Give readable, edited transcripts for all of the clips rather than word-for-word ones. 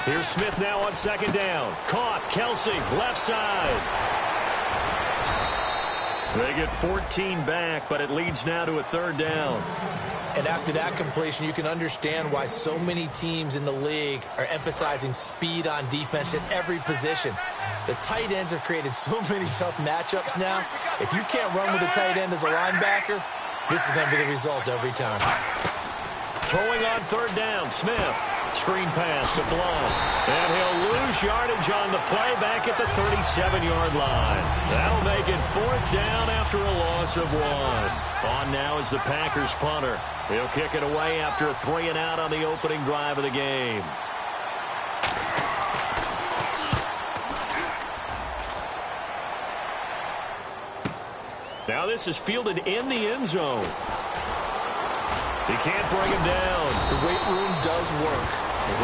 Here's Smith now on second down. Caught. Kelsey, left side. They get 14 back, but it leads now to a third down. And after that completion, you can understand why so many teams in the league are emphasizing speed on defense at every position. The tight ends have created so many tough matchups now. If you can't run with a tight end as a linebacker, this is going to be the result every time. Throwing on third down, Smith. Screen pass to Blunt. And he'll lose yardage on the play back at the 37-yard line. That'll make it fourth down after a loss of 1. On now is the Packers punter. He'll kick it away after a 3-and-out on the opening drive of the game. Now this is fielded in the end zone. He can't bring him down. The weight room does work.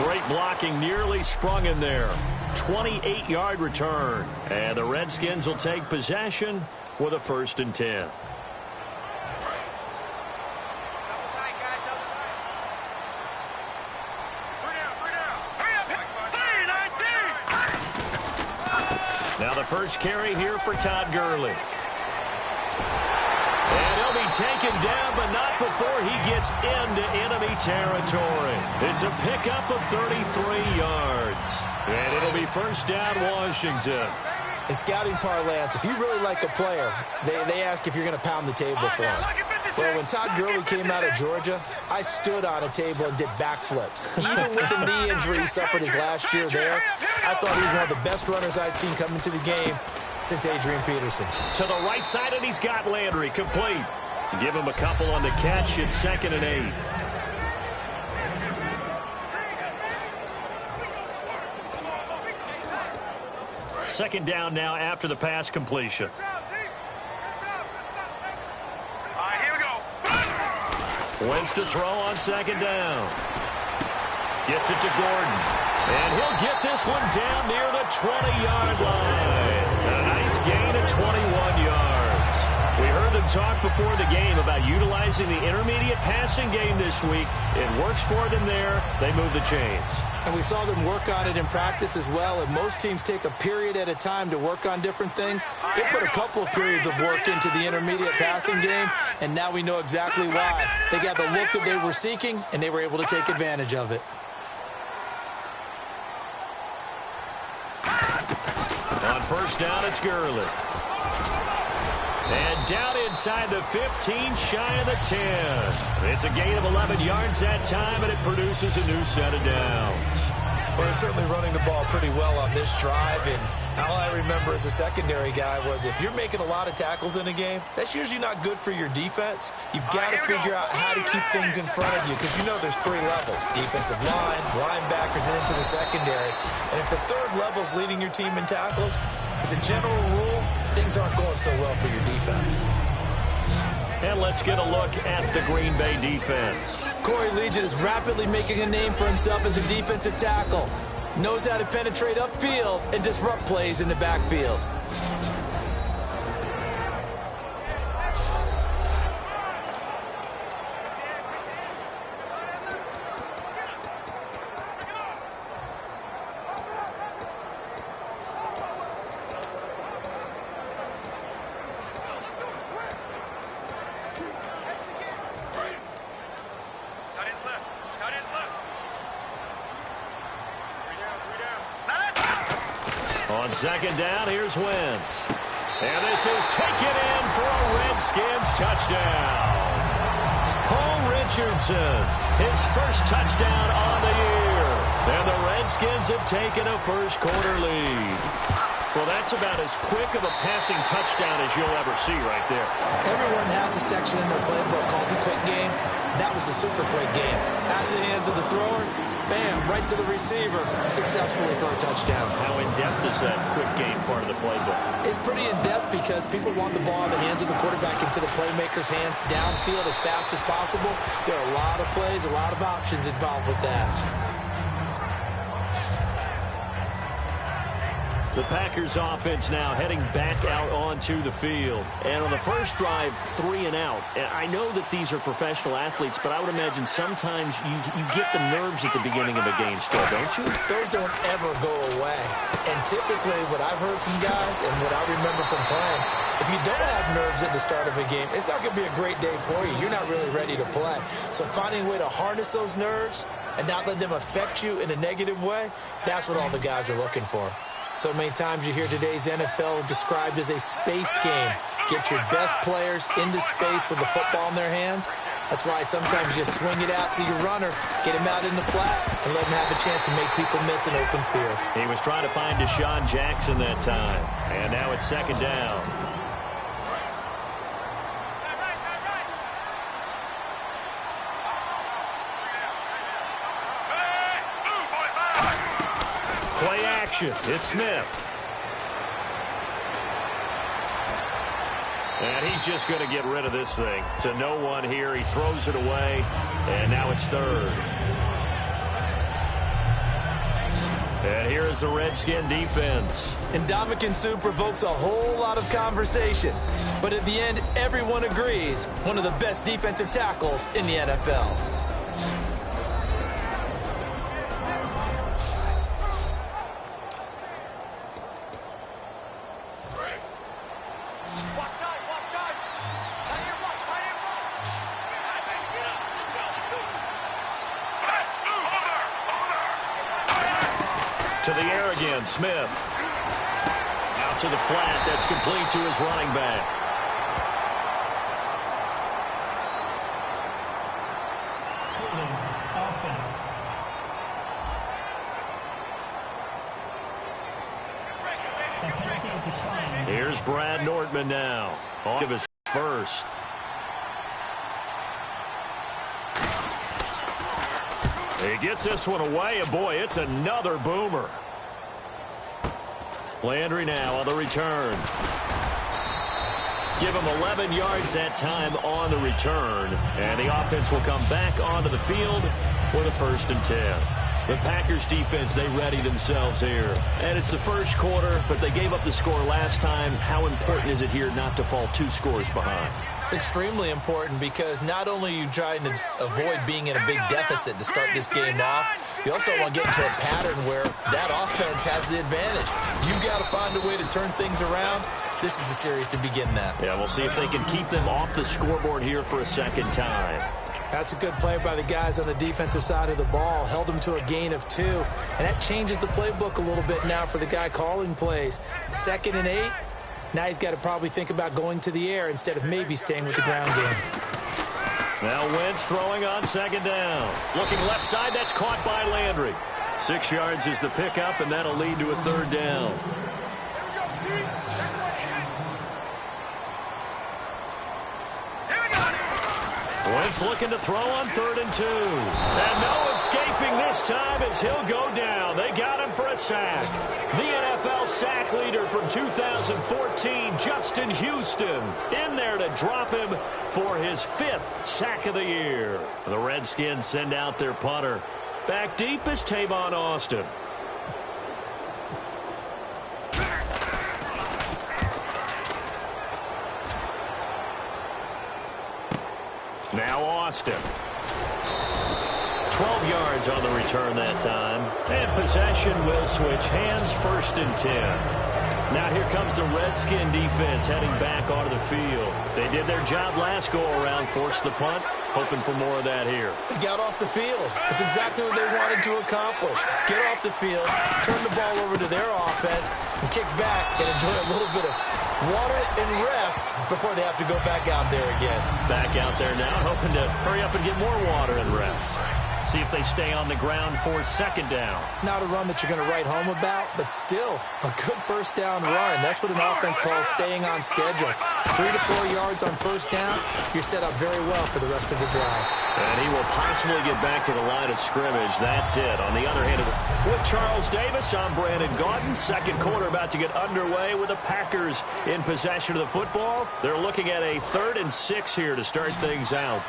Great blocking, nearly sprung him there. 28-yard return. And the Redskins will take possession with a 1st and 10. Now the first carry here for Todd Gurley. And he'll be taken down, but not before he gets into enemy territory. It's a pickup of 33 yards. And it'll be first down, Washington. In scouting parlance, if you really like a player, they ask if you're going to pound the table for him. Well, when Todd Gurley came out of Georgia, I stood on a table and did backflips. Even with the knee injury he suffered his last year there, I thought he was one of the best runners I'd seen come into the game since Adrian Peterson. To the right side, and he's got Landry complete. Give him a couple on the catch. It's 2nd and 8. Second down now after the pass completion. Wentz to throw on second down. Gets it to Gordon. And he'll get this one down near the 20-yard line. A nice gain of 21 yards. We heard them talk before the game about utilizing the intermediate passing game this week. It works for them there. They move the chains. And we saw them work on it in practice as well. And most teams take a period at a time to work on different things. They put a couple of periods of work into the intermediate passing game, and now we know exactly why. They got the look that they were seeking, and they were able to take advantage of it. On first down, it's Gurley. And down inside the 15, shy of the 10. It's a gain of 11 yards that time, and it produces a new set of downs. Well, they're certainly running the ball pretty well on this drive, and all I remember as a secondary guy was if you're making a lot of tackles in a game, that's usually not good for your defense. You've got to figure out how to keep things in front of you because you know there's 3 levels: defensive line, linebackers, and into the secondary. And if the 3rd level's leading your team in tackles, as a general rule, things aren't going so well for your defense. And let's get a look at the Green Bay defense. Corey Legion is rapidly making a name for himself as a defensive tackle. Knows how to penetrate upfield and disrupt plays in the backfield. On second down, here's Wentz. And this is taken in for a Redskins touchdown. Paul Richardson, his first touchdown on the year. And the Redskins have taken a first-quarter lead. Well, that's about as quick of a passing touchdown as you'll ever see right there. Everyone has a section in their playbook called the quick game. That was a super quick game. Out of the hands of the thrower, bam, right to the receiver, successfully for a touchdown. How in-depth is that quick game part of the playbook? It's pretty in-depth because people want the ball in the hands of the quarterback into the playmaker's hands downfield as fast as possible. There are a lot of plays, a lot of options involved with that. The Packers offense now heading back out onto the field. And on the first drive, 3 and out. And I know that these are professional athletes, but I would imagine sometimes you get the nerves at the beginning of a game still, don't you? Those don't ever go away. And typically what I've heard from guys and what I remember from playing, if you don't have nerves at the start of a game, it's not going to be a great day for you. You're not really ready to play. So finding a way to harness those nerves and not let them affect you in a negative way, that's what all the guys are looking for. So many times you hear today's NFL described as a space game. Get your best players into space with the football in their hands. That's why sometimes you swing it out to your runner, get him out in the flat, and let him have a chance to make people miss an open field. He was trying to find Deshaun Jackson that time. And now it's second down. Play action. It's Smith. And he's just going to get rid of this thing. To no one here. He throws it away. And now it's third. And here is the Redskin defense. Ndamukong Suh provokes a whole lot of conversation. But at the end, everyone agrees one of the best defensive tackles in the NFL. To the air again, Smith. Out to the flat. That's complete to his running back. Offense. The penalty is declined. Here's Brad Nordman now. On to his first. He gets this one away, and boy, it's another boomer. Landry now on the return. Give him 11 yards that time on the return, and the offense will come back onto the field for the 1st and 10. The Packers defense, they ready themselves here. And it's the first quarter, but they gave up the score last time. How important is it here not to fall 2 scores behind? Extremely important, because not only are you trying to avoid being in a big deficit to start this game off, you also want to get into a pattern where that offense has the advantage. You've got to find a way to turn things around. This is the series to begin that. Yeah, we'll see if they can keep them off the scoreboard here for a second time. That's a good play by the guys on the defensive side of the ball. Held them to a gain of 2. And that changes the playbook a little bit now for the guy calling plays. 2nd and 8. Now he's got to probably think about going to the air instead of maybe staying with the ground game. Now Wentz throwing on 2nd down. Looking left side, that's caught by Landry. 6 yards is the pickup, and that'll lead to a 3rd down. Wentz looking to throw on 3rd and 2. And no escaping this time as he'll go down. They got him for a sack. The NFL sack leader from 2014, Justin Houston, in there to drop him for his 5th sack of the year. The Redskins send out their punter. Back deep is Tavon Austin. Now Austin. 12 yards on the return that time. And possession will switch hands, 1st and 10. Now here comes the Redskin defense heading back onto the field. They did their job last go-around, forced the punt, hoping for more of that here. They got off the field. That's exactly what they wanted to accomplish. Get off the field, turn the ball over to their offense, and kick back and enjoy a little bit of water and rest before they have to go back out there again. Back out there now, hoping to hurry up and get more water and rest. See if they stay on the ground for 2nd down. Not a run that you're going to write home about, but still a good 1st down run. That's what an offense calls staying on schedule. 3 to 4 yards on 1st down, you're set up very well for the rest of the drive. And he will possibly get back to the line of scrimmage. That's it. On the other hand, with Charles Davis, I'm Brandon Gaudin. 2nd quarter about to get underway with the Packers in possession of the football. They're looking at a 3rd and 6 here to start things out.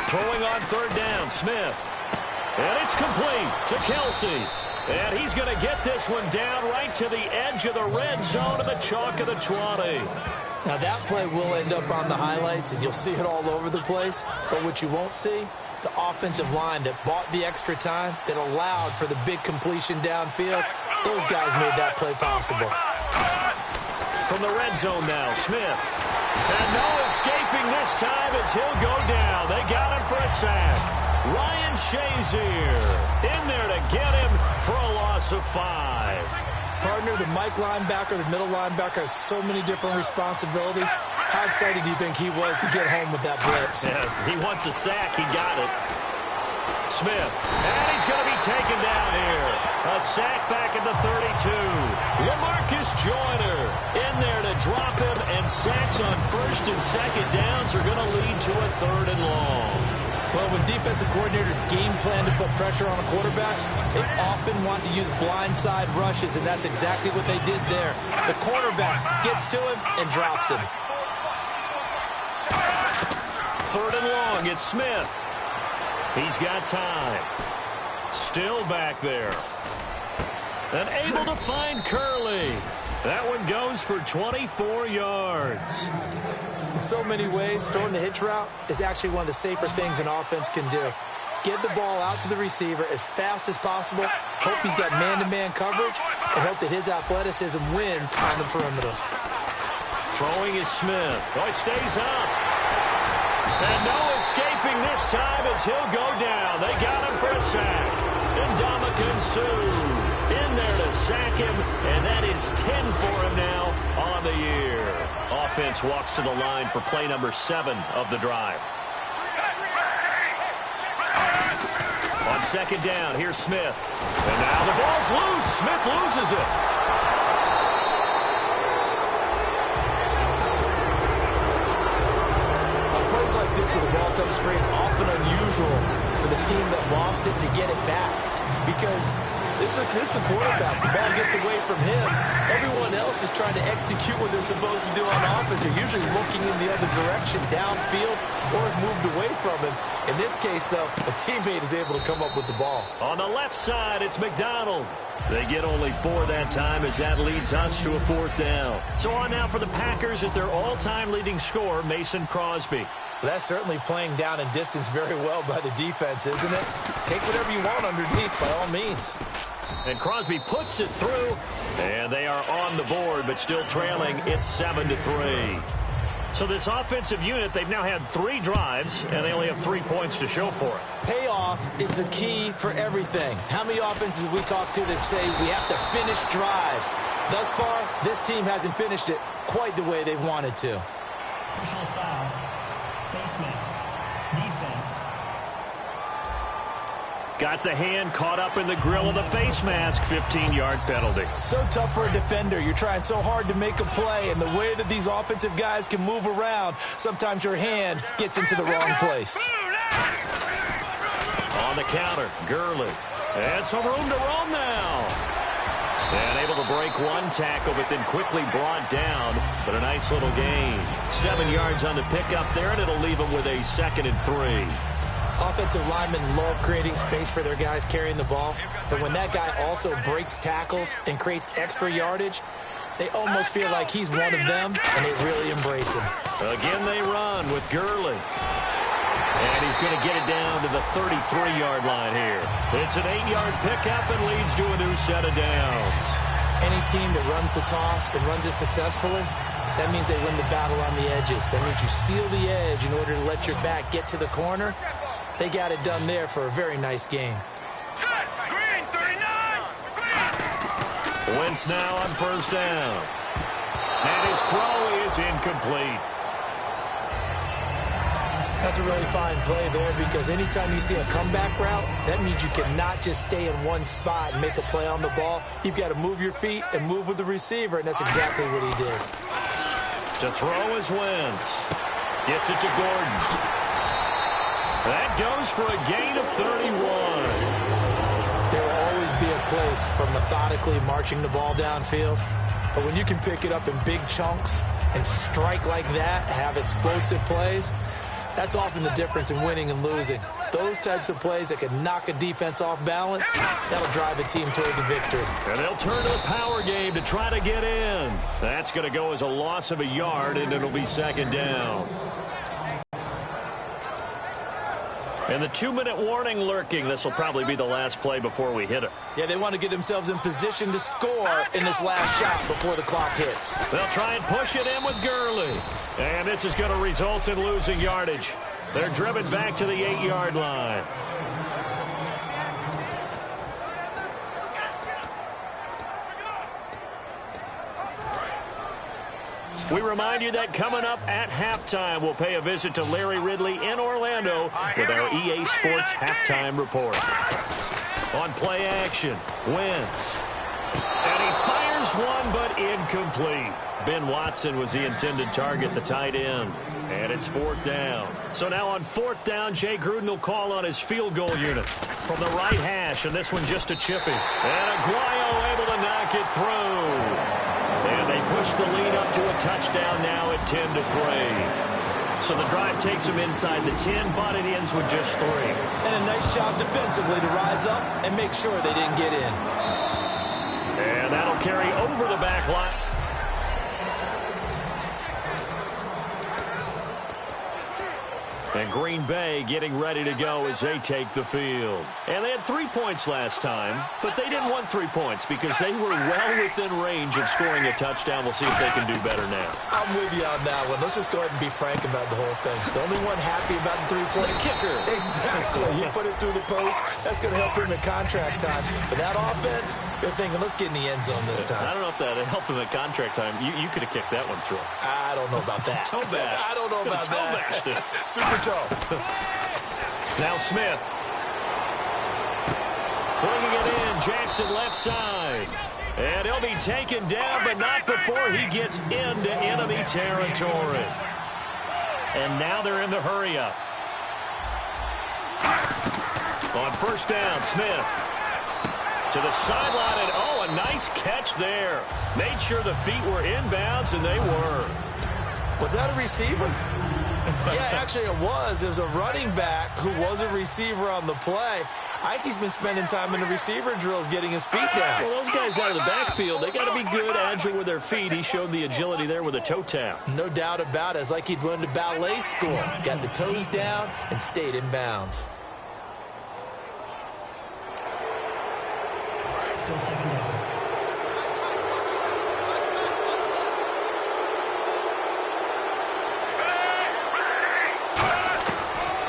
Throwing on third down, Smith. And it's complete to Kelsey. And he's going to get this one down right to the edge of the red zone of the chalk of the 20. Now, that play will end up on the highlights, and you'll see it all over the place. But what you won't see, the offensive line that bought the extra time, that allowed for the big completion downfield, those guys made that play possible. From the red zone now, Smith. And no escaping this time as he'll go down. They got him for a sack. Ryan Shazier in there to get him for a loss of 5. Partner, the Mike linebacker, the middle linebacker has so many different responsibilities. How excited do you think he was to get home with that blitz? Yeah, he wants a sack. He got it. Smith, and he's going to be taken down here. A sack back at the 32. LaMarcus Joyner in there to drop him, and sacks on first and second downs are going to lead to a 3rd and long. Well, when defensive coordinators game plan to put pressure on a quarterback, they often want to use blindside rushes, and that's exactly what they did there. The quarterback gets to him and drops him. 3rd and long, it's Smith. He's got time. Still back there. And able to find Curley. That one goes for 24 yards. In so many ways, throwing the hitch route is actually one of the safer things an offense can do. Get the ball out to the receiver as fast as possible, hope he's got man-to-man coverage, and hope that his athleticism wins on the perimeter. Throwing is Smith. Oh, it stays up. And no escaping this time as he'll go down. They got him for a sack. And Ndamukong Suh in there to sack him, and that is 10 for him now on the year. Offense walks to the line for play number 7 of the drive. On second down, here's Smith. And now the ball's loose. Smith loses it. Plays like this where the ball comes free, it's often unusual for the team that lost it to get it back, because this is the quarterback. The ball gets away from him. Everyone else is trying to execute what they're supposed to do on offense. They're usually looking in the other direction, downfield, or moved away from him. In this case, though, a teammate is able to come up with the ball. On the left side, it's McDonald. They get only 4 that time as that leads us to a 4th down. So on now for the Packers at their all-time leading scorer, Mason Crosby. Well, that's certainly playing down and distance very well by the defense, isn't it? Take whatever you want underneath, by all means. And Crosby puts it through, and they are on the board, but still trailing. It's 7-3. So this offensive unit, they've now had 3 drives, and they only have 3 points to show for it. Payoff is the key for everything. How many offenses have we talked to that say we have to finish drives? Thus far, this team hasn't finished it quite the way they wanted to. Personal foul. Face mask. Defense. Got the hand caught up in the grill of the face mask. 15-yard penalty. So tough for a defender. You're trying so hard to make a play, and the way that these offensive guys can move around, sometimes your hand gets into the wrong place. On the counter, Gurley. And some room to roam now. And able to break one tackle, but then quickly brought down. But a nice little gain. 7 yards on the pickup there, and it'll leave them with a 2nd and 3. Offensive linemen love creating space for their guys carrying the ball, but when that guy also breaks tackles and creates extra yardage, they almost feel like he's one of them, and they really embrace him. Again, they run with Gurley. And he's going to get it down to the 33-yard line here. It's an 8-yard pickup and leads to a new set of downs. Any team that runs the toss and runs it successfully, that means they win the battle on the edges. That means you seal the edge in order to let your back get to the corner. They got it done there for a very nice game. Green, 39! Wentz now on first down. And his throw is incomplete. That's a really fine play there, because anytime you see a comeback route, that means you cannot just stay in one spot and make a play on the ball. You've got to move your feet and move with the receiver, and that's exactly what he did. To throw is Wentz. Gets it to Gordon. That goes for a gain of 31. There will always be a place for methodically marching the ball downfield, but when you can pick it up in big chunks and strike like that, have explosive plays, That's often the difference in winning and losing. Those types of plays that can knock a defense off balance, that'll drive a team towards a victory. And they'll turn to the power game to try to get in. That's going to go as a loss of a yard, and it'll be second down. And the 2-minute warning lurking. This will probably be the last play before we hit it. Yeah, they want to get themselves in position to score in this last shot before the clock hits. They'll try and push it in with Gurley. And this is going to result in losing yardage. They're driven back to the 8-yard line. We remind you that coming up at halftime, we'll pay a visit to Larry Ridley in Orlando with our EA Sports Halftime Report. On play action, Wentz. And he fires one, but incomplete. Ben Watson was the intended target, the tight end. And it's 4th down. So now on 4th down, Jay Gruden will call on his field goal unit from the right hash, and this one just a chippy. And Aguayo able to knock it through. And they push the lead up to a touchdown now at 10-3. So the drive takes them inside the 10, but it ends with just 3. And a nice job defensively to rise up and make sure they didn't get in. And that'll carry over the back line. And Green Bay getting ready to go as they take the field. And they had 3 points last time, but they didn't want 3 points because they were well within range of scoring a touchdown. We'll see if they can do better now. I'm with you on that one. Let's just go ahead and be frank about the whole thing. The only one happy about the 3-point kicker. Exactly. He put it through the post. That's going to help him in contract time. But that offense, they're thinking, let's get in the end zone this time. I don't know if that helped him at contract time. You could have kicked that one through. I don't know about that. Toe bash. I don't know about that. Bashed it. Super toe. Now Smith. Bringing it in. Jackson left side. And he'll be taken down, but not before he gets into enemy territory. And now they're in the hurry-up. On 1st down, Smith. To the sideline, and oh, a nice catch there. Made sure the feet were inbounds, and they were. Was that a receiver? Yeah, actually it was. It was a running back who was a receiver on the play. Ike's been spending time in the receiver drills getting his feet down. Well, those guys out of the backfield, they got to be good, agile with their feet. He showed the agility there with a toe tap. No doubt about it. It's like he'd run to ballet school. Got the toes down and stayed in bounds. Still 2nd down.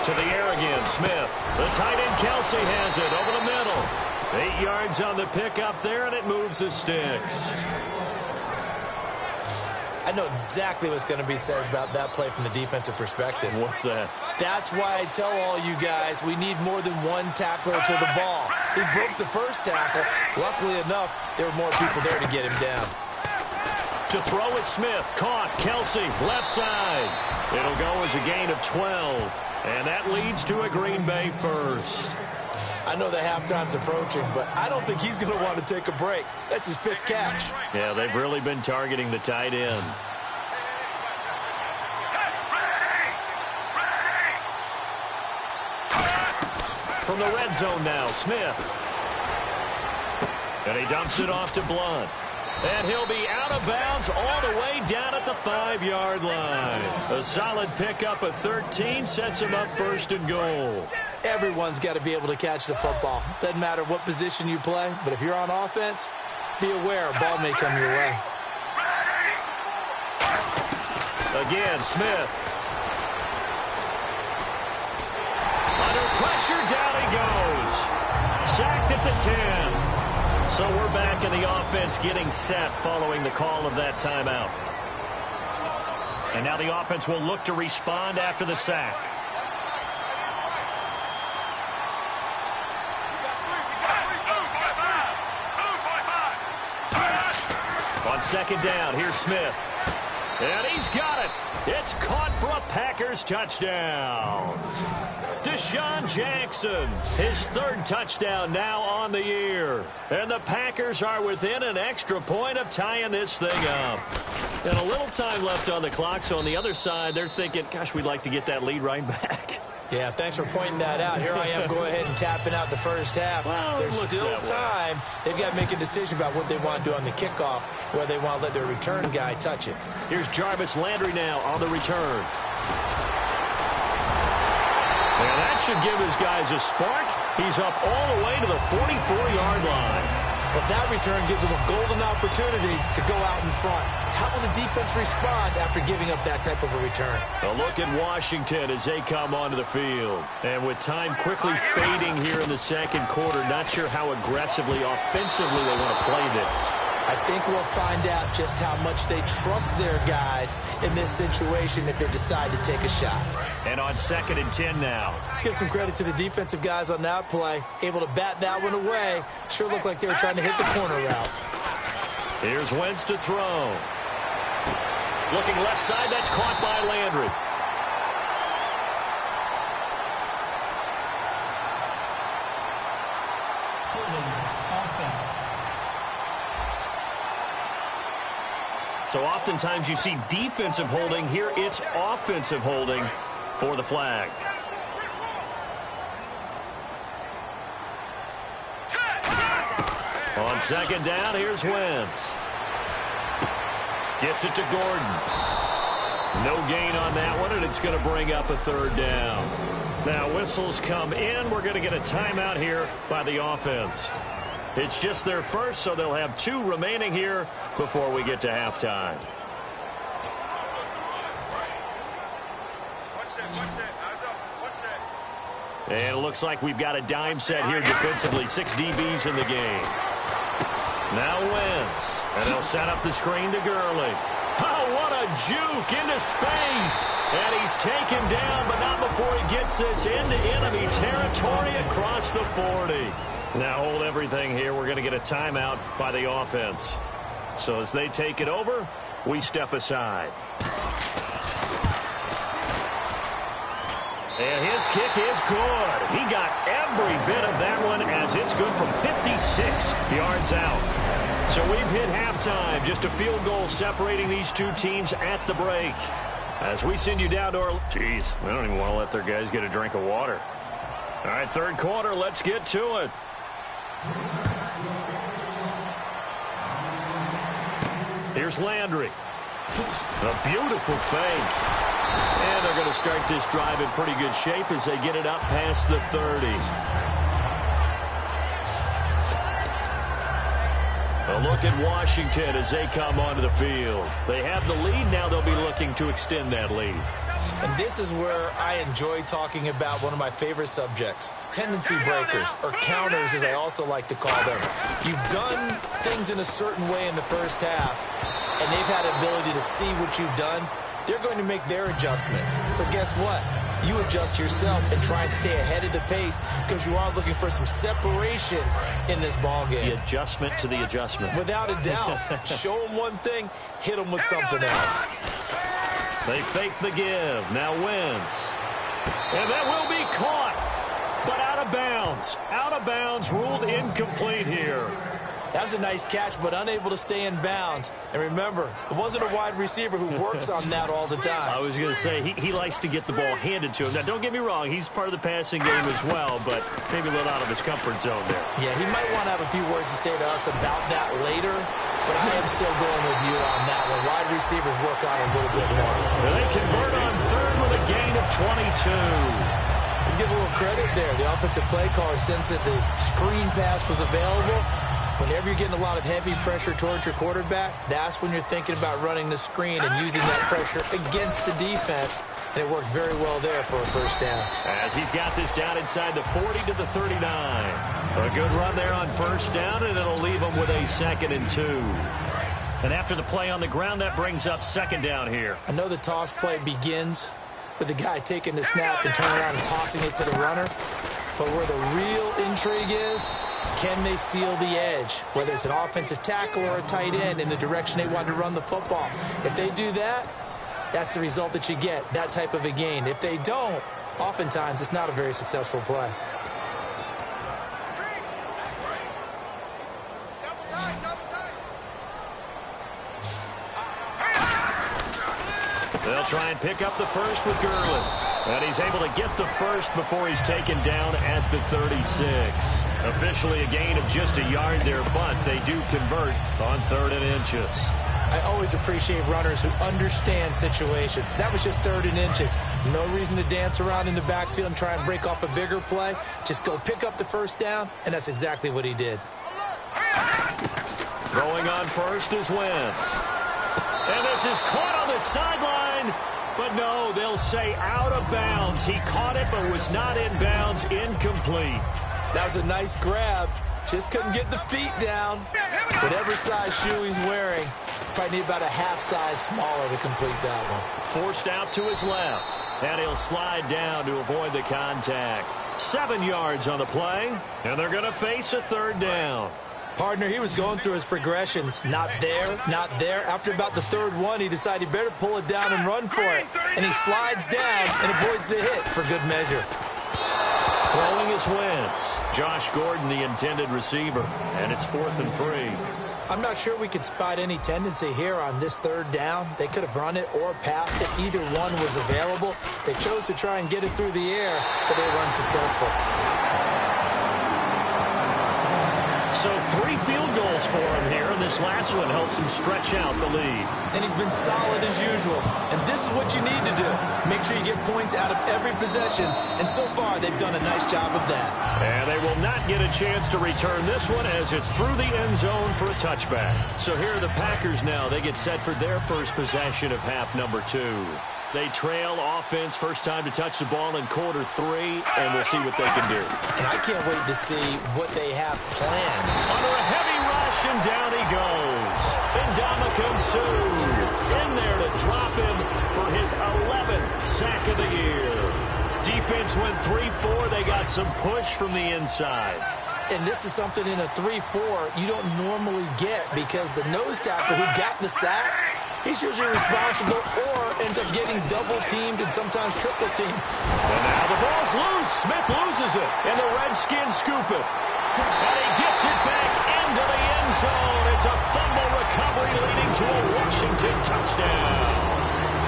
To the air again, Smith. The tight end, Kelsey, has it over the middle. 8 yards on the pickup there, and it moves the sticks. I know exactly what's going to be said about that play from the defensive perspective. What's that? That's why I tell all you guys we need more than one tackler to the ball. He broke the first tackle. Luckily enough, there were more people there to get him down. To throw is Smith. Caught. Kelsey, left side. It'll go as a gain of 12. And that leads to a Green Bay first. I know the halftime's approaching, but I don't think he's going to want to take a break. That's his 5th catch. Yeah, they've really been targeting the tight end. From the red zone now, Smith. And he dumps it off to Blunt. And he'll be out of bounds all the way down at the 5-yard line. A solid pickup of 13 sets him up 1st and goal. Everyone's got to be able to catch the football. Doesn't matter what position you play, but if you're on offense, be aware a ball may come your way. Again, Smith. Under pressure, down he goes. Sacked at the 10. So we're back in the offense getting set following the call of that timeout. And now the offense will look to respond after the sack. On 2nd down, here's Smith. And he's got it. It's caught for a Packers touchdown. Deshaun Jackson, his third touchdown now on the year. And the Packers are within an extra point of tying this thing up. And a little time left on the clock, so on the other side, they're thinking, gosh, we'd like to get that lead right back. Yeah, thanks for pointing that out. Here I am going ahead and tapping out the first half. Well, there's still time. They've got to make a decision about what they want to do on the kickoff, whether they want to let their return guy touch it. Here's Jarvis Landry now on the return. And that should give his guys a spark. He's up all the way to the 44-yard line. But that return gives them a golden opportunity to go out in front. How will the defense respond after giving up that type of a return? A look at Washington as they come onto the field. And with time quickly fading here in the second quarter, not sure how aggressively, offensively they want to play this. I think we'll find out just how much they trust their guys in this situation if they decide to take a shot. And on 2nd and 10 now. Let's give some credit to the defensive guys on that play. Able to bat that one away. Sure looked like they were trying to hit the corner route. Here's Wentz to throw. Looking left side, that's caught by Landry. Offense. So oftentimes you see defensive holding. Here it's offensive holding for the flag. On 2nd down, here's Wentz. Gets it to Gordon. No gain on that one, and it's going to bring up a 3rd down. Now whistles come in. We're going to get a timeout here by the offense. It's just their first, so they'll have 2 remaining here before we get to halftime. And it looks like we've got a dime set here defensively. 6 DBs in the game. Now Wentz. And they'll set up the screen to Gurley. Oh, what a juke into space. And he's taken down, but not before he gets this into enemy territory across the 40. Now hold everything here. We're going to get a timeout by the offense. So as they take it over, we step aside. And his kick is good. He got every bit of that one as it's good from 56 yards out. So we've hit halftime. Just a field goal separating these 2 teams at the break. As we send you down to our... Jeez, we don't even want to let their guys get a drink of water. All right, 3rd quarter, let's get to it. Here's Landry. A beautiful fake. And they're going to start this drive in pretty good shape as they get it up past the 30. A look at Washington as they come onto the field. They have the lead. Now they'll be looking to extend that lead. And this is where I enjoy talking about one of my favorite subjects, tendency breakers, or counters as I also like to call them. You've done things in a certain way in the first half, and they've had the ability to see what you've done. They're going to make their adjustments. So guess what? You adjust yourself and try and stay ahead of the pace because you are looking for some separation in this ball game. The adjustment to the adjustment. Without a doubt. Show them one thing, hit them with something else. They fake the give. Now Wentz. And that will be caught. But out of bounds. Out of bounds, ruled incomplete here. That was a nice catch, but unable to stay in bounds. And remember, it wasn't a wide receiver who works on that all the time. I was going to say, he likes to get the ball handed to him. Now, don't get me wrong, he's part of the passing game as well, but maybe a little out of his comfort zone there. Yeah, he might want to have a few words to say to us about that later, but I am still going with you on that one. Wide receivers work on it a little bit more. And they convert on 3rd with a gain of 22. Let's give a little credit there. The offensive play caller, since the screen pass was available, whenever you're getting a lot of heavy pressure towards your quarterback, that's when you're thinking about running the screen and using that pressure against the defense. And it worked very well there for a 1st down. As he's got this down inside the 40 to the 39. A good run there on 1st down, and it'll leave him with a 2nd and 2. And after the play on the ground, that brings up 2nd down here. I know the toss play begins with the guy taking the snap and turning around and tossing it to the runner. But where the real intrigue is, can they seal the edge? Whether it's an offensive tackle or a tight end in the direction they want to run the football. If they do that, that's the result that you get, that type of a gain. If they don't, oftentimes it's not a very successful play. They'll try and pick up the first with Gurley. And he's able to get the first before he's taken down at the 36. Officially a gain of just a yard there, but they do convert on 3rd and inches. I always appreciate runners who understand situations. That was just 3rd and inches. No reason to dance around in the backfield and try and break off a bigger play. Just go pick up the first down, and that's exactly what he did. Throwing on first is Wentz. And this is caught on the sideline. But no, they'll say out of bounds. He caught it but was not in bounds. Incomplete. That was a nice grab. Just couldn't get the feet down. Whatever size shoe he's wearing, probably need about a half size smaller to complete that one. Forced out to his left. And he'll slide down to avoid the contact. 7 yards on the play. And they're going to face a 3rd down. Partner, he was going through his progressions. Not there, not there. After about the 3rd one, he decided he better pull it down and run for it. And he slides down and avoids the hit for good measure. Throwing is Wentz. Josh Gordon, the intended receiver. And it's 4th and 3. I'm not sure we could spot any tendency here on this 3rd down. They could have run it or passed it. Either one was available. They chose to try and get it through the air, but they were unsuccessful. So 3 field goals for him here, and this last one helps him stretch out the lead. And he's been solid as usual. And this is what you need to do. Make sure you get points out of every possession. And so far, they've done a nice job of that. And they will not get a chance to return this one as it's through the end zone for a touchback. So here are the Packers now. They get set for their first possession of half number 2. They trail offense, first time to touch the ball in quarter 3, and we'll see what they can do. And I can't wait to see what they have planned. Under a heavy rush, and down he goes. Ndamukong Suh in there to drop him for his 11th sack of the year. Defense went 3-4. They got some push from the inside. And this is something in a 3-4 you don't normally get because the nose tackle who got the sack, he's usually responsible or ends up getting double-teamed and sometimes triple-teamed. And now the ball's loose. Smith loses it, and the Redskins scoop it. And he gets it back into the end zone. It's a fumble recovery leading to a Washington touchdown.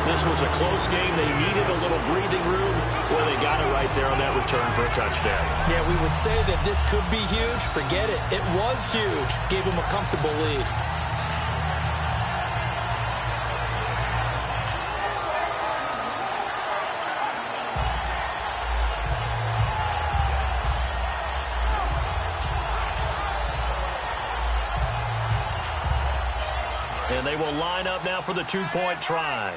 This was a close game. They needed a little breathing room. Well, they got it right there on that return for a touchdown. Yeah, we would say that this could be huge. Forget it. It was huge. Gave him a comfortable lead. And they will line up now for the 2-point try.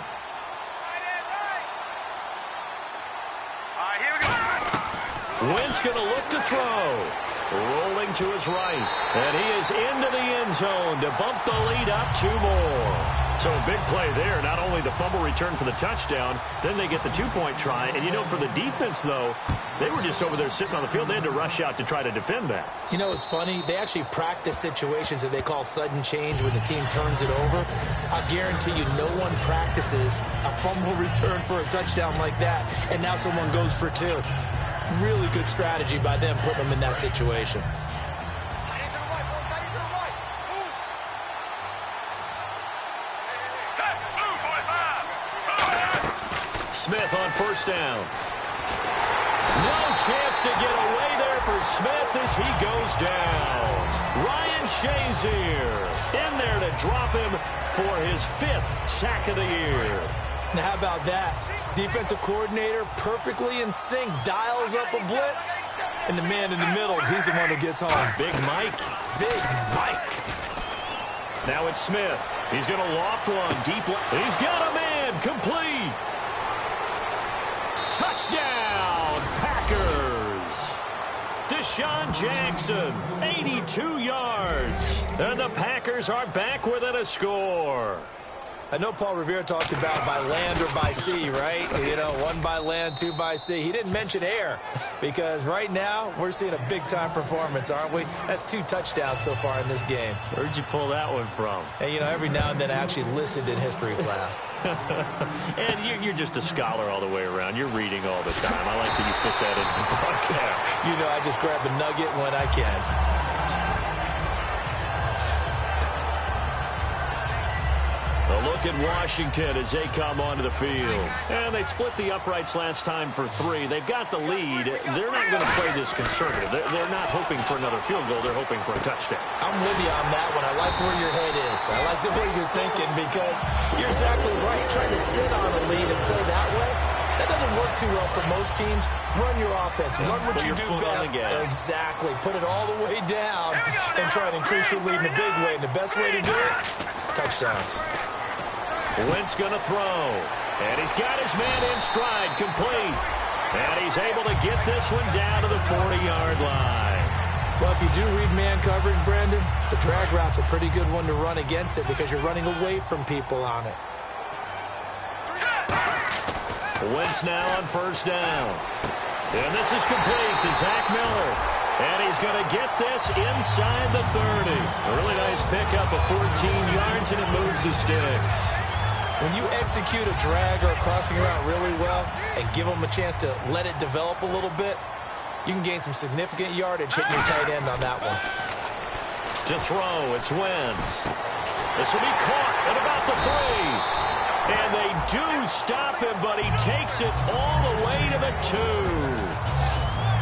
Wentz going to look to throw. Rolling to his right. And he is into the end zone to bump the lead up 2 more. So a big play there. Not only the fumble return for the touchdown, then they get the 2-point try. And, you know, for the defense, though, they were just over there sitting on the field. They had to rush out to try to defend that. You know, it's funny. They actually practice situations that they call sudden change when the team turns it over. I guarantee you no one practices a fumble return for a touchdown like that, and now someone goes for 2. Really good strategy by them putting them in that situation. Smith on first down. No chance to get away there for Smith as he goes down. Ryan Shazier in there to drop him for his 5th sack of the year. Now, how about that? Defensive coordinator perfectly in sync, dials up a blitz, and the man in the middle, he's the one who gets home. Big Mike. Big Mike. Now it's Smith. He's going to loft one deep. He's got a man complete. Touchdown, Packers. Deshaun Jackson, 82 yards. And the Packers are back within a score. I know Paul Revere talked about by land or by sea, right? You know, 1 by land, 2 by sea. He didn't mention air because right now we're seeing a big-time performance, aren't we? That's 2 touchdowns so far in this game. Where'd you pull that one from? And, you know, every now and then I actually listened in history class. And you're just a scholar all the way around. You're reading all the time. I like that you fit that into the broadcast. You know, I just grab a nugget when I can. A look at Washington as they come onto the field. And they split the uprights last time for 3. They've got the lead. They're not going to play this conservative. They're not hoping for another field goal. They're hoping for a touchdown. I'm with you on that one. I like where your head is. I like the way you're thinking because you're exactly right. Trying to sit on a lead and play that way, that doesn't work too well for most teams. Run your offense. Run what you do best. Exactly. Put it all the way down and try to increase your lead in a big way. And the best way to do it, touchdowns. Wentz going to throw. And he's got his man in stride, complete. And he's able to get this one down to the 40-yard line. Well, if you do read man coverage, Brandon, the drag route's a pretty good one to run against it because you're running away from people on it. Wentz now on first down. And this is complete to Zach Miller. And he's going to get this inside the 30. A really nice pickup of 14 yards, and it moves the sticks. When you execute a drag or a crossing route really well and give them a chance to let it develop a little bit, you can gain some significant yardage hitting your tight end on that one. To throw, it's Wentz. This will be caught at about the 3. And they do stop him, but he takes it all the way to the 2.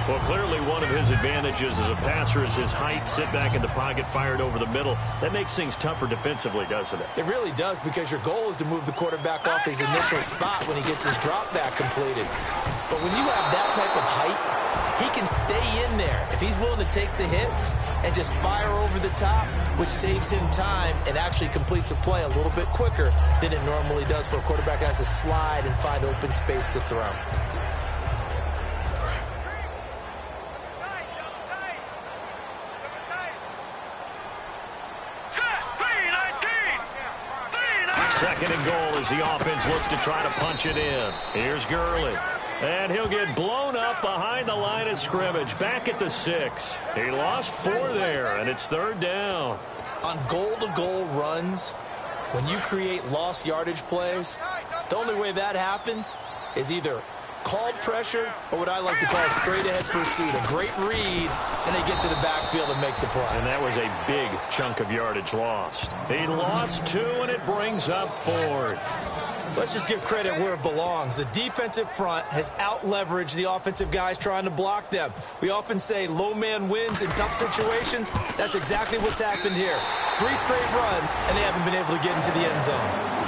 Well, clearly one of his advantages as a passer is his height. Sit back in the pocket, fired over the middle. That makes things tougher defensively, doesn't it? It really does, because your goal is to move the quarterback off his initial spot when he gets his drop back completed. But when you have that type of height, he can stay in there if he's willing to take the hits and just fire over the top, which saves him time and actually completes a play a little bit quicker than it normally does for a quarterback that has to slide and find open space to throw. Second and goal as the offense looks to try to punch it in. Here's Gurley. And he'll get blown up behind the line of scrimmage. Back at the 6. He lost 4 there, and it's 3rd down. On goal-to-goal runs, when you create lost yardage plays, the only way that happens is either called pressure or what I like to call straight-ahead pursuit. A great read, and they get to the backfield and make the play. And that was a big chunk of yardage lost. He lost 2, and it brings up 4th. Let's just give credit where it belongs. The defensive front has out-leveraged the offensive guys trying to block them. We often say low man wins in tough situations. That's exactly what's happened here. 3 straight runs, and they haven't been able to get into the end zone.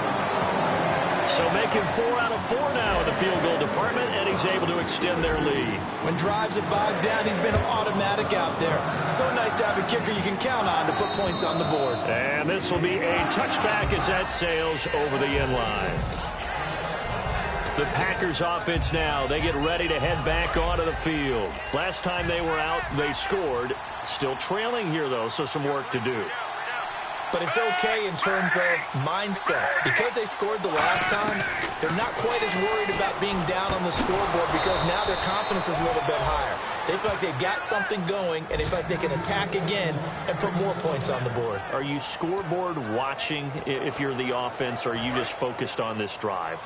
So making 4 out of 4 now in the field goal department, and he's able to extend their lead. When drives have bogged down, he's been automatic out there. So nice to have a kicker you can count on to put points on the board. And this will be a touchback as that sails over the end line. The Packers offense now, they get ready to head back onto the field. Last time they were out, they scored. Still trailing here, though, so some work to do. But it's okay in terms of mindset. Because they scored the last time, they're not quite as worried about being down on the scoreboard because now their confidence is a little bit higher. They feel like they've got something going, and they feel like they can attack again and put more points on the board. Are you scoreboard watching if you're the offense, or are you just focused on this drive?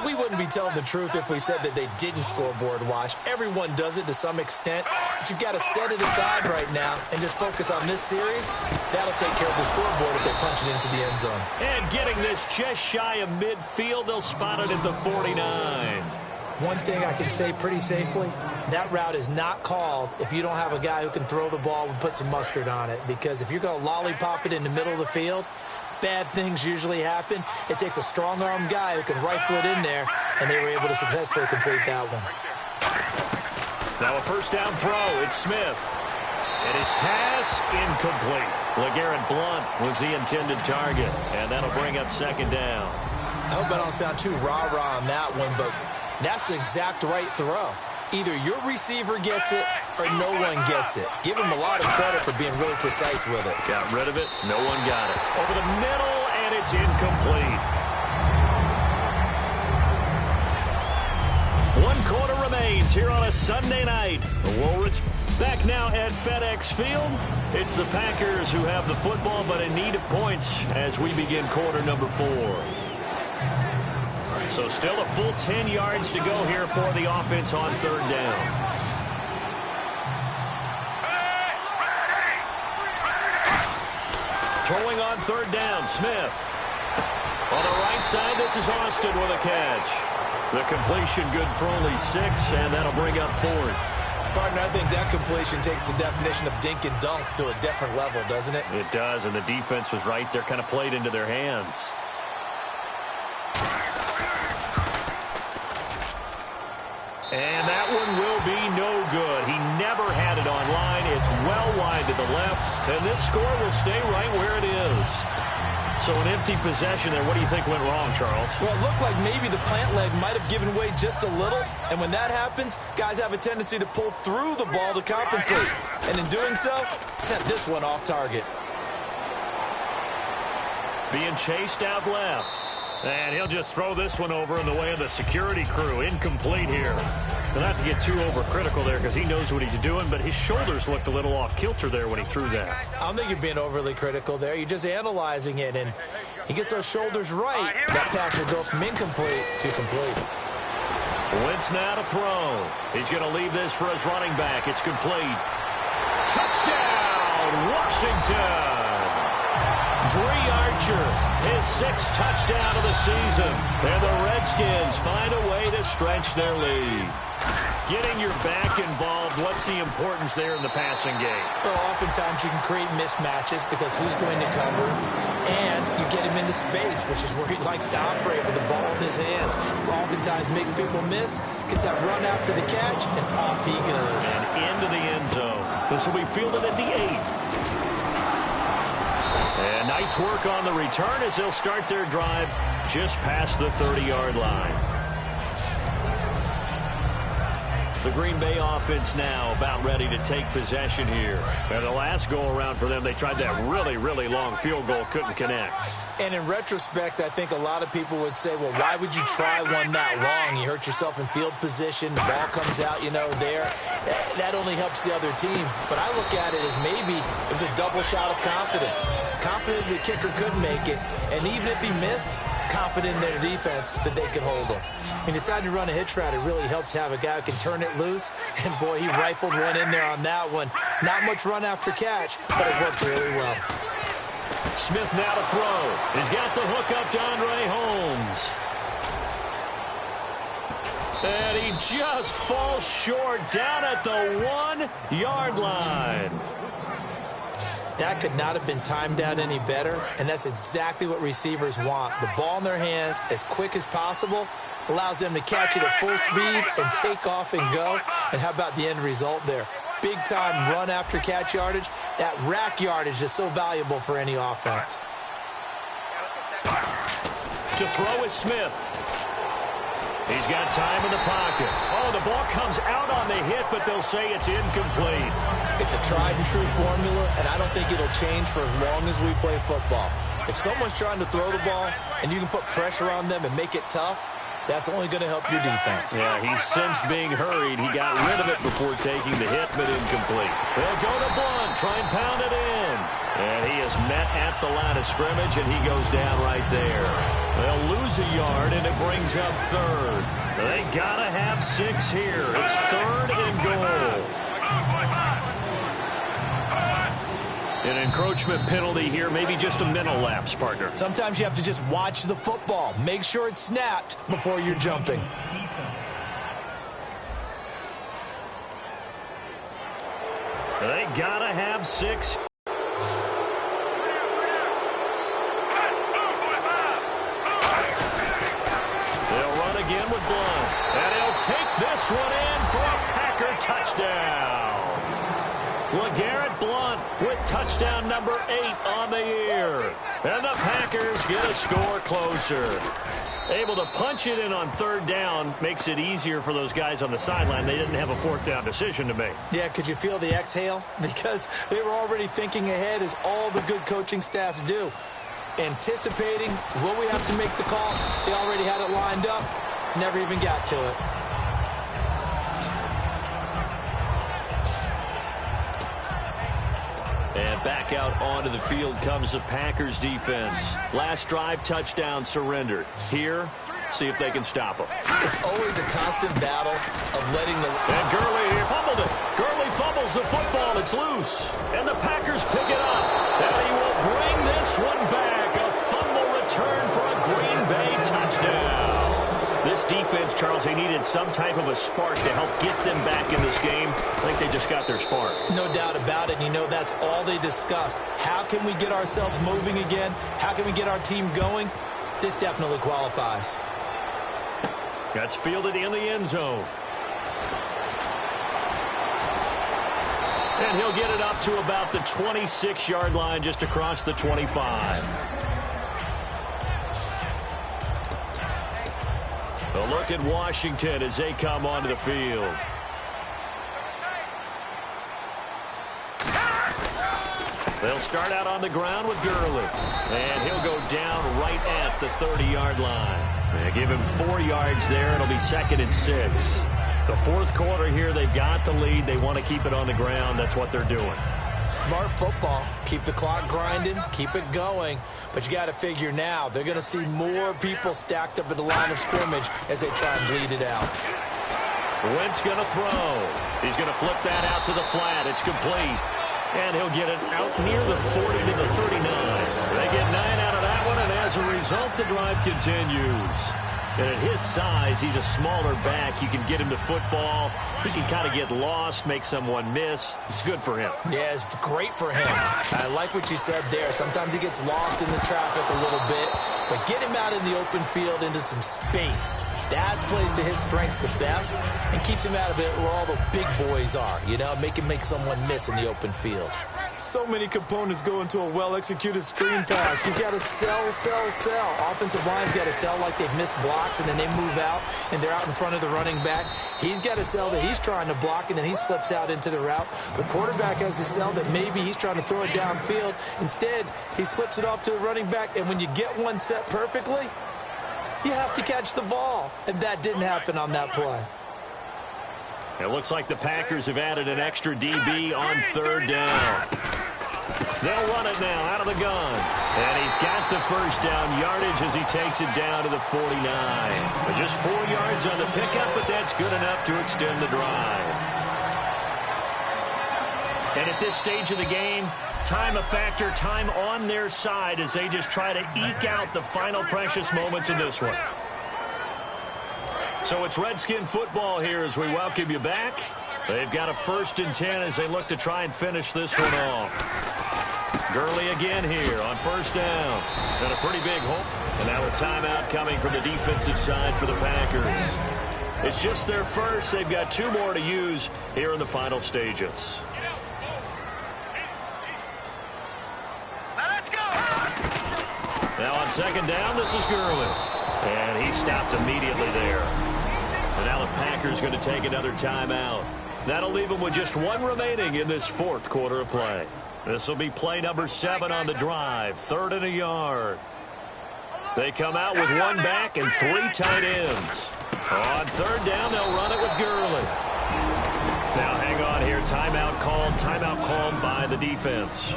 We wouldn't be telling the truth if we said that they didn't scoreboard watch. Everyone does it to some extent, but you've got to set it aside right now and just focus on this series. That'll take care of the scoreboard if they punch it into the end zone. And getting this just shy of midfield, they'll spot it at the 49. One thing I can say pretty safely, that route is not called if you don't have a guy who can throw the ball and put some mustard on it. Because if you're going to lollipop it in the middle of the field, bad things usually happen. It takes a strong-arm guy who can rifle it in there, and they were able to successfully complete that one. Now a first down throw. It's Smith. And his pass incomplete. LeGarrette Blount was the intended target, and that'll bring up second down. I hope I don't sound too rah-rah on that one, but that's the exact right throw. Either your receiver gets it or no one gets it. Give him a lot of credit for being really precise with it. Got rid of it. No one got it. Over the middle, and it's It's incomplete. 1 quarter remains here on a Sunday night. We'll back now at FedEx Field. It's the Packers who have the football, but in need of points as we begin quarter number 4. So still a full 10 yards to go here for the offense on third down. Throwing on third down, Smith. On the right side, this is Austin with a catch. The completion good for only 6, and that'll bring up 4th. Partner, I think that completion takes the definition of dink and dunk to a different level, doesn't it? It does, and the defense was right there, kind of played into their hands. And that one will be no good. He never had it on line. It's well wide to the left, and this score will stay right where it is. So an empty possession there. What do you think went wrong, Charles? Well, it looked like maybe the plant leg might have given way just a little. And when that happens, guys have a tendency to pull through the ball to compensate. And in doing so, sent this one off target. Being chased out left. And he'll just throw this one over in the way of the security crew. Incomplete here. But not to get too overcritical there because he knows what he's doing, but his shoulders looked a little off kilter there when he threw that. I don't think you're being overly critical there. You're just analyzing it, and he gets those shoulders right. That pass will go from incomplete to complete. Wentz now to throw. He's going to leave this for his running back. It's complete. Touchdown, Washington! Dree Archer, his 6th touchdown of the season. And the Redskins find a way to stretch their lead. Getting your back involved, what's the importance there in the passing game? Well, oftentimes you can create mismatches because who's going to cover, and you get him into space, which is where he likes to operate with the ball in his hands. Oftentimes makes people miss, gets that run after the catch, and off he goes. And into the end zone. This will be fielded at the 8. And nice work on the return as they'll start their drive just past the 30-yard line. The Green Bay offense now about ready to take possession here. And the last go-around for them, they tried that really, really long field goal, couldn't connect. And in retrospect, I think a lot of people would say, well, why would you try one that long? You hurt yourself in field position. The ball comes out, there. That only helps the other team. But I look at it as maybe it was a double shot of confidence. Confident the kicker could make it. And even if he missed, confident in their defense that they could hold him. He decided to run a hitch route. It really helps to have a guy who can turn it loose. And, boy, he rifled one in there on that one. Not much run after catch, but it worked really well. Smith now to throw. He's got the hook up to Andre Holmes. And he just falls short down at the 1-yard line. That could not have been timed out any better, and that's exactly what receivers want. The ball in their hands as quick as possible allows them to catch it at full speed and take off and go. And how about the end result there? Big-time run after catch yardage. That rack yardage is so valuable for any offense. To throw is Smith. He's got time in the pocket. Oh, the ball comes out on the hit, but they'll say it's incomplete. It's a tried-and-true formula, and I don't think it'll change for as long as we play football. If someone's trying to throw the ball and you can put pressure on them and make it tough, that's only going to help your defense. Yeah, he's sensed being hurried. He got rid of it before taking the hit, but incomplete. They'll go to Blunt, try and pound it in. And he is met at the line of scrimmage, and he goes down right there. They'll lose a yard, and it brings up third. They got to have 6 here. It's 3rd and goal. An encroachment penalty here, maybe just a mental lapse, partner. Sometimes you have to just watch the football. Make sure it's snapped before you're jumping. They gotta have 6. They'll run again with Blunt. And he'll take this one in for a Packer touchdown. LeGarrette Blunt with touchdown number 8 on the year. And the Packers get a score closer. Able to punch it in on 3rd down makes it easier for those guys on the sideline. They didn't have a 4th down decision to make. Yeah, could you feel the exhale? Because they were already thinking ahead, as all the good coaching staffs do. anticipating, will we have to make the call? They already had it lined up, never even got to it. And back out onto the field comes the Packers defense. Last drive, touchdown surrendered. Here, see if they can stop them. It's always a constant battle of letting the... And Gurley here fumbled it. Gurley fumbles the football. It's loose. And the Packers pick it up. And he will bring this one back. A fumble return for a Green Bay touchdown. This defense, Charles, they needed some type of a spark to help get them back in this game. I think they just got their spark. No doubt about it. You know, that's all they discussed. How can we get ourselves moving again? How can we get our team going? This definitely qualifies. That's fielded in the end zone. And he'll get it up to about the 26-yard line, just across the 25. A look at Washington as they come onto the field. They'll start out on the ground with Gurley. And he'll go down right at the 30-yard line. They give him 4 yards there. It'll be 2nd and 6. The fourth quarter here, they've got the lead. They want to keep it on the ground. That's what they're doing. Smart football. Keep the clock grinding. Keep it going. But you got to figure now, they're going to see more people stacked up at the line of scrimmage as they try and bleed it out. Wentz going to throw. He's going to flip that out to the flat. It's complete. And he'll get it out near the 40 to the 39. They get 9 out of that one, and as a result, the drive continues. And at his size, he's a smaller back. You can get him to football. He can kind of get lost, make someone miss. It's good for him. Yeah, it's great for him. I like what you said there. Sometimes he gets lost in the traffic a little bit, but get him out in the open field into some space. That plays to his strengths the best and keeps him out of it where all the big boys are. You know, make someone miss in the open field. So many components go into a well-executed screen pass. You've got to sell, sell, sell. Offensive line's got to sell like they've missed blocks, and then they move out, and they're out in front of the running back. He's got to sell that he's trying to block, and then he slips out into the route. The quarterback has to sell that maybe he's trying to throw it downfield. Instead, he slips it off to the running back, and when you get one set perfectly, you have to catch the ball, and that didn't happen on that play. It looks like the Packers have added an extra DB on 3rd down. They'll run it now out of the gun. And he's got the first down yardage as he takes it down to the 49. But just 4 yards on the pickup, but that's good enough to extend the drive. And at this stage of the game, time a factor, time on their side as they just try to eke out the final precious moments in this one. So it's Redskin football here as we welcome you back. They've got a 1st and 10 as they look to try and finish this one off. Gurley again here on 1st down. And a pretty big hole. And now a timeout coming from the defensive side for the Packers. It's just their first. They've got 2 more to use here in the final stages. Now on 2nd down, this is Gurley. And he stopped immediately there. And now the Packers going to take another timeout. That'll leave them with just 1 remaining in this 4th quarter of play. This will be play number 7 on the drive. 3rd and a yard. They come out with 1 back and 3 tight ends. On 3rd down, they'll run it with Gurley. Now hang on here. Timeout called by the defense.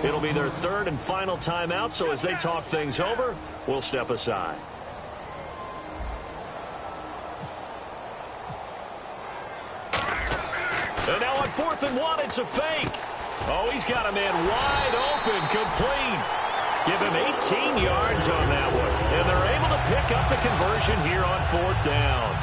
It'll be their 3rd and final timeout, so as they talk things over, we'll step aside. And now on 4th and 1, it's a fake. Oh, he's got a man wide open, complete. Give him 18 yards on that one. And they're able to pick up the conversion here on 4th down.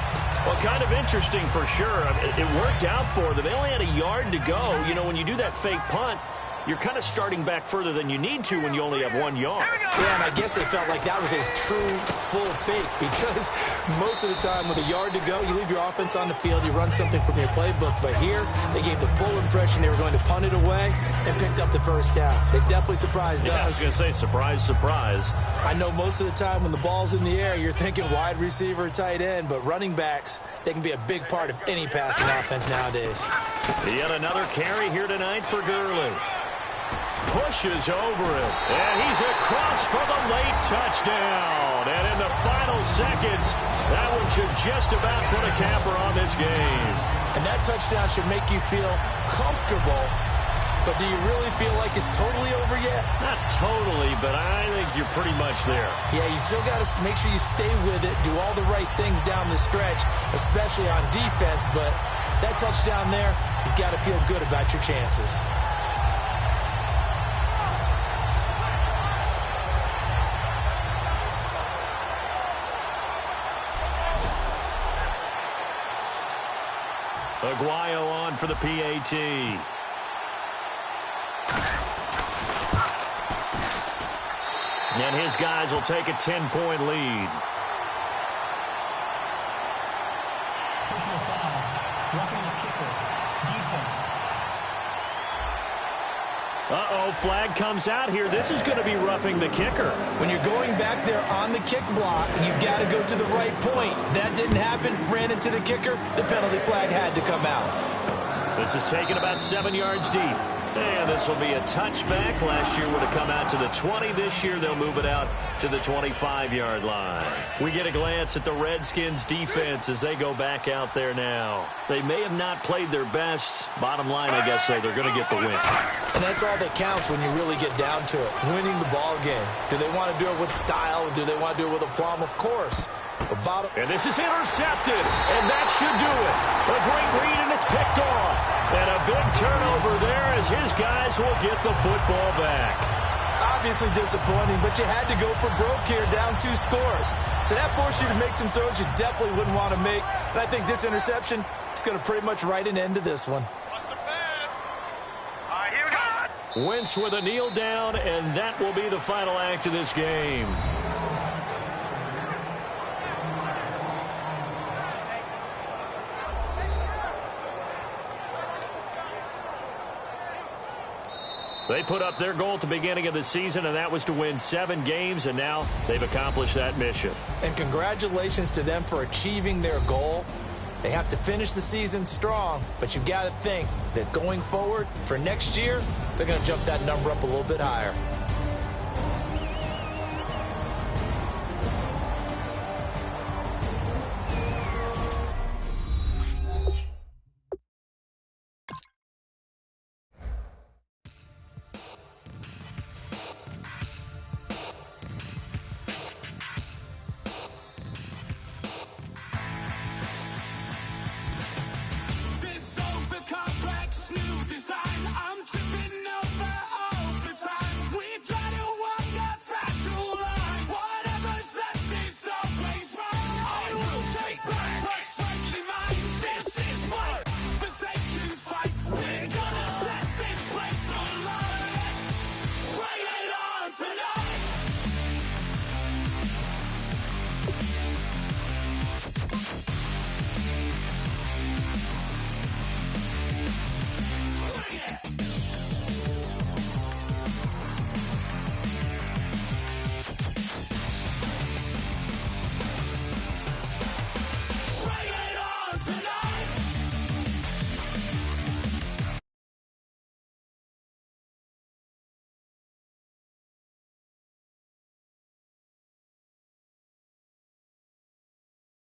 Well, kind of interesting for sure. I mean, it worked out for them. They only had a yard to go. You know, when you do that fake punt, you're kind of starting back further than you need to when you only have 1 yard. Yeah, and I guess they felt like that was a true full fake because most of the time with a yard to go, you leave your offense on the field, you run something from your playbook. But here, they gave the full impression they were going to punt it away and picked up the 1st down. They definitely surprised us. I was going to say, surprise, surprise. I know most of the time when the ball's in the air, you're thinking wide receiver, tight end, but running backs, they can be a big part of any passing offense nowadays. Yet another carry here tonight for Gurley. pushes over it. And he's across for the late touchdown. And in the final seconds, that one should just about put a capper on this game. And that touchdown should make you feel comfortable. But do you really feel like it's totally over yet? Not totally, but I think you're pretty much there. Yeah, you've still got to make sure you stay with it, do all the right things down the stretch, especially on defense. But that touchdown there, you've got to feel good about your chances. Aguayo on for the PAT. And his guys will take a 10-point lead. Personal foul. Roughing the kicker. Defense. Uh-oh, flag comes out here. This is going to be roughing the kicker. When you're going back there on the kick block, you've got to go to the right point. That didn't happen. Ran into the kicker. The penalty flag had to come out. This is taken about 7 yards deep. And this will be a touchback. Last year would have come out to the 20. This year they'll move it out to the 25-yard line. We get a glance at the Redskins' defense as they go back out there now. They may have not played their best. Bottom line, I guess, though, they're going to get the win. And that's all that counts when you really get down to it, winning the ball game. Do they want to do it with style? Do they want to do it with aplomb? Of course. And this is intercepted, and that should do it. A great read, and it's picked off. And a big turnover there as his guys will get the football back. Obviously disappointing, but you had to go for broke here, down 2 scores. So that forced you to make some throws you definitely wouldn't want to make. And I think this interception is going to pretty much write an end to this one. What's the pass? All right, here we go. Wentz with a kneel down, and that will be the final act of this game. They put up their goal at the beginning of the season, and that was to win 7 games, and now they've accomplished that mission. And congratulations to them for achieving their goal. They have to finish the season strong, but you've got to think that going forward for next year, they're going to jump that number up a little bit higher.